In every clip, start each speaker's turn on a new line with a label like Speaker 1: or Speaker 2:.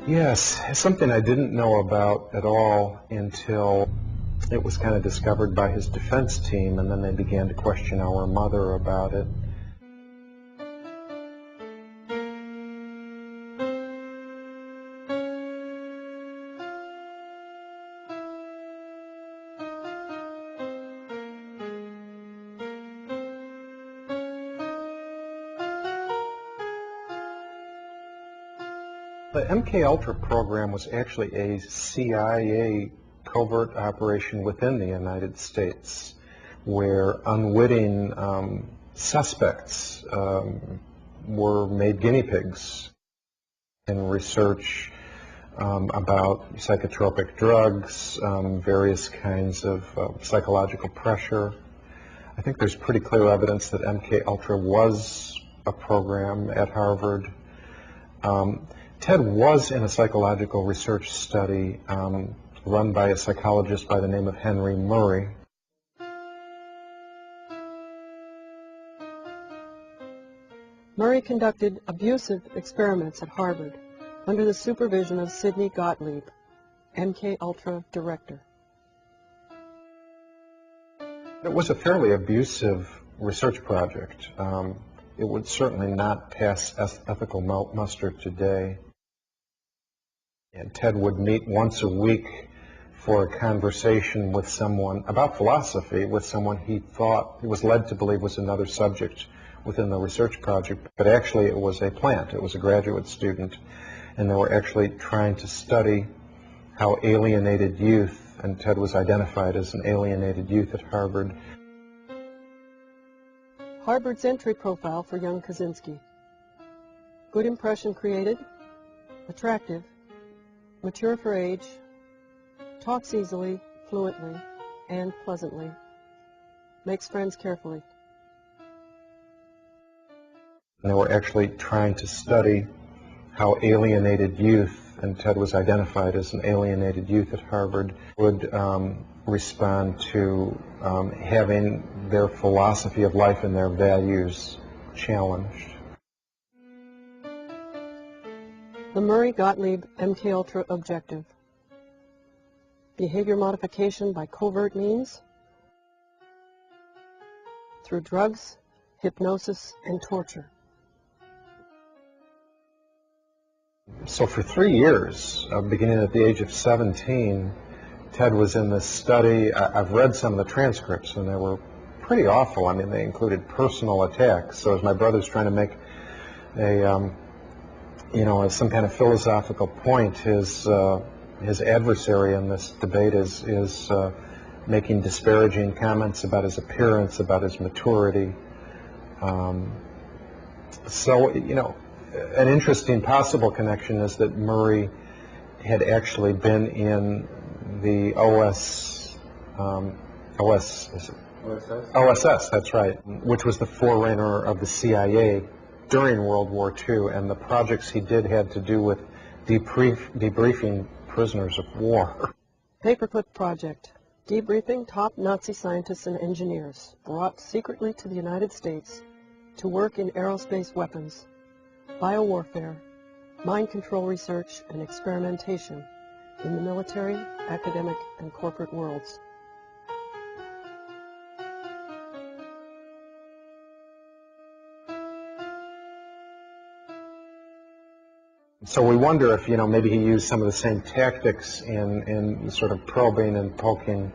Speaker 1: Yes, something I didn't know about at all until it was kind of discovered by his defense team, and then they began to question our mother about it. The MKUltra program was actually a CIA covert operation within the United States where unwitting suspects were made guinea pigs in research about psychotropic drugs, various kinds of psychological pressure. I think there's pretty clear evidence that MKUltra was a program at Harvard. Ted was in a psychological research study run by a psychologist by the name of Henry Murray.
Speaker 2: Murray conducted abusive experiments at Harvard under the supervision of Sidney Gottlieb, MKUltra director.
Speaker 1: It was a fairly abusive research project. It would certainly not pass ethical muster today. And Ted would meet once a week for a conversation with someone about philosophy, with someone he thought, he was led to believe was another subject within the research project, but actually it was a plant, it was a graduate student, and they were actually trying to study how alienated youth, and Ted was identified as an alienated youth at Harvard.
Speaker 2: Harvard's entry profile for young Kaczynski. Good impression created, attractive, mature for age, talks easily, fluently, and pleasantly, makes friends carefully.
Speaker 1: And they were actually trying to study how alienated youth, and Ted was identified as an alienated youth at Harvard, would respond to having their philosophy of life and their values challenged.
Speaker 2: The Murray-Gottlieb MKUltra objective. Behavior modification by covert means through drugs, hypnosis, and torture.
Speaker 1: So for 3 years, beginning at the age of 17, Ted was in this study. I've read some of the transcripts, and they were pretty awful. I mean, they included personal attacks. So as my brother's trying to make some kind of philosophical point, his adversary in this debate is making disparaging comments about his appearance, about his maturity. An interesting possible connection is that Murray had actually been in the OSS, that's right, which was the forerunner of the CIA during World War II, and the projects he did had to do with debriefing prisoners of war.
Speaker 2: Paperclip Project. Debriefing top Nazi scientists and engineers brought secretly to the United States to work in aerospace weapons, biowarfare, mind control research, and experimentation in the military, academic, and corporate worlds.
Speaker 1: So we wonder if, maybe he used some of the same tactics in sort of probing and poking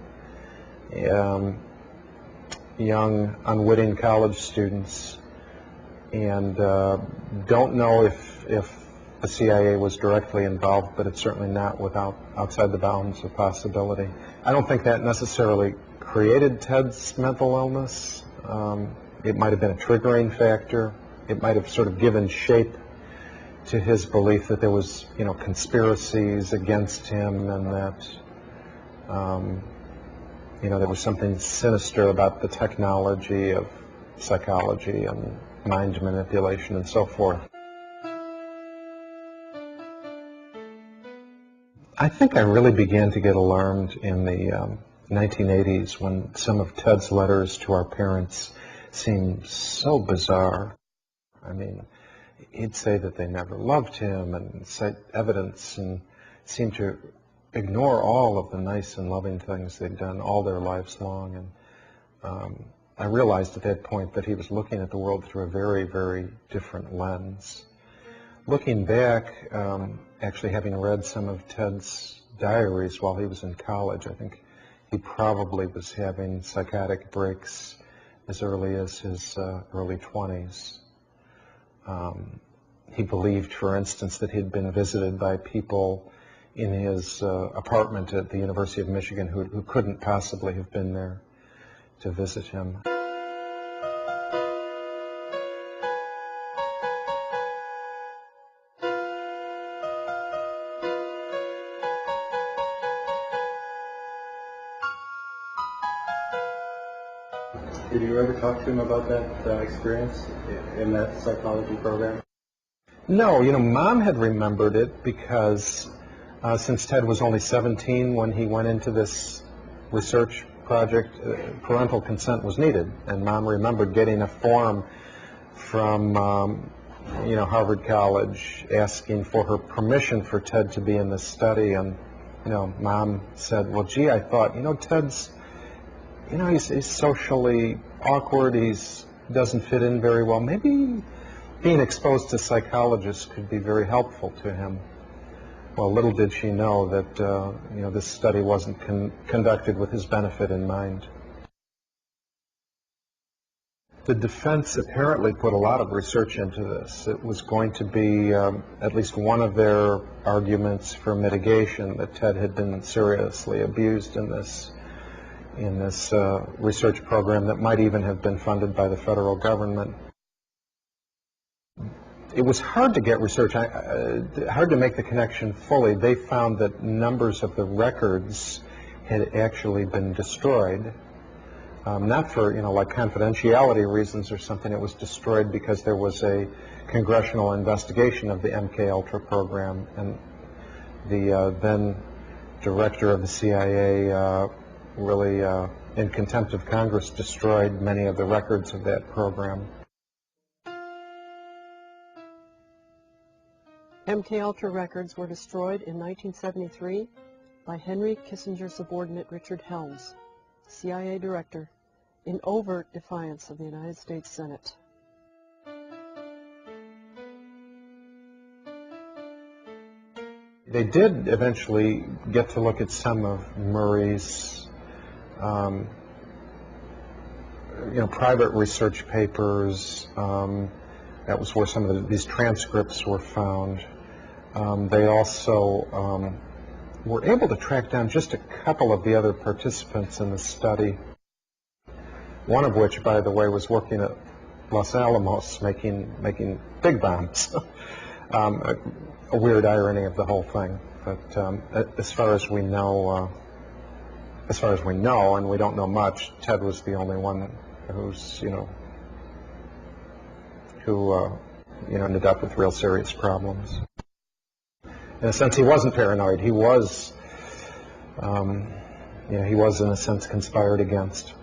Speaker 1: young, unwitting college students, and don't know if the CIA was directly involved, but it's certainly not outside the bounds of possibility. I don't think that necessarily created Ted's mental illness. It might have been a triggering factor. It might have sort of given shape to his belief that there was, conspiracies against him, and that, there was something sinister about the technology of psychology and mind manipulation and so forth. I think I really began to get alarmed in the 1980s when some of Ted's letters to our parents seemed so bizarre. I mean, he'd say that they never loved him and cite evidence and seem to ignore all of the nice and loving things they'd done all their lives long. And I realized at that point that he was looking at the world through a very, very different lens. Looking back, actually having read some of Ted's diaries while he was in college, I think he probably was having psychotic breaks as early as his early 20s. He believed, for instance, that he'd been visited by people in his apartment at the University of Michigan who couldn't possibly have been there to visit him.
Speaker 3: Did you ever talk to him about that experience in that psychology program?
Speaker 1: No, Mom had remembered it because since Ted was only 17 when he went into this research project, parental consent was needed. And Mom remembered getting a form from, Harvard College asking for her permission for Ted to be in this study. And, Mom said, well, gee, I thought, Ted's, he's socially awkward. He doesn't fit in very well. Maybe being exposed to psychologists could be very helpful to him. Well, little did she know that, this study wasn't conducted with his benefit in mind. The defense apparently put a lot of research into this. It was going to be at least one of their arguments for mitigation, that Ted had been seriously abused in this research program that might even have been funded by the federal government. It was hard to get research, hard to make the connection fully. They found that numbers of the records had actually been destroyed, not for, like confidentiality reasons or something. It was destroyed because there was a congressional investigation of the MK-Ultra program, and the then director of the CIA really, in contempt of Congress, destroyed many of the records of that program.
Speaker 2: MK-Ultra records were destroyed in 1973 by Henry Kissinger's subordinate Richard Helms, CIA director, in overt defiance of the United States Senate.
Speaker 1: They did eventually get to look at some of Murray's private research papers. That was where some of these transcripts were found. They also were able to track down just a couple of the other participants in the study, one of which, by the way, was working at Los Alamos making big bombs. A weird irony of the whole thing. But as far as we know, and we don't know much, Ted was the only one who's, who ended up with real serious problems. In a sense, he wasn't paranoid. He was, he was in a sense conspired against.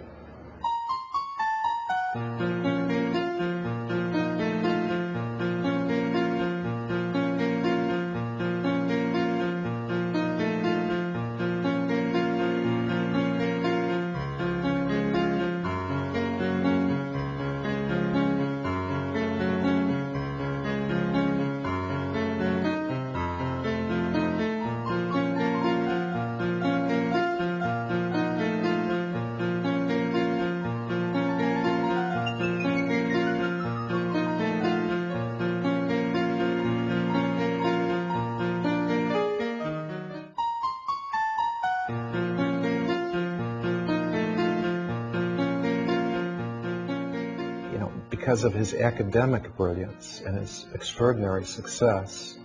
Speaker 1: because of his academic brilliance and his extraordinary success,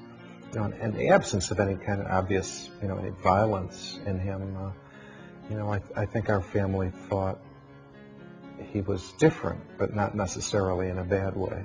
Speaker 1: and the absence of any kind of obvious, any violence in him, I think our family thought he was different, but not necessarily in a bad way.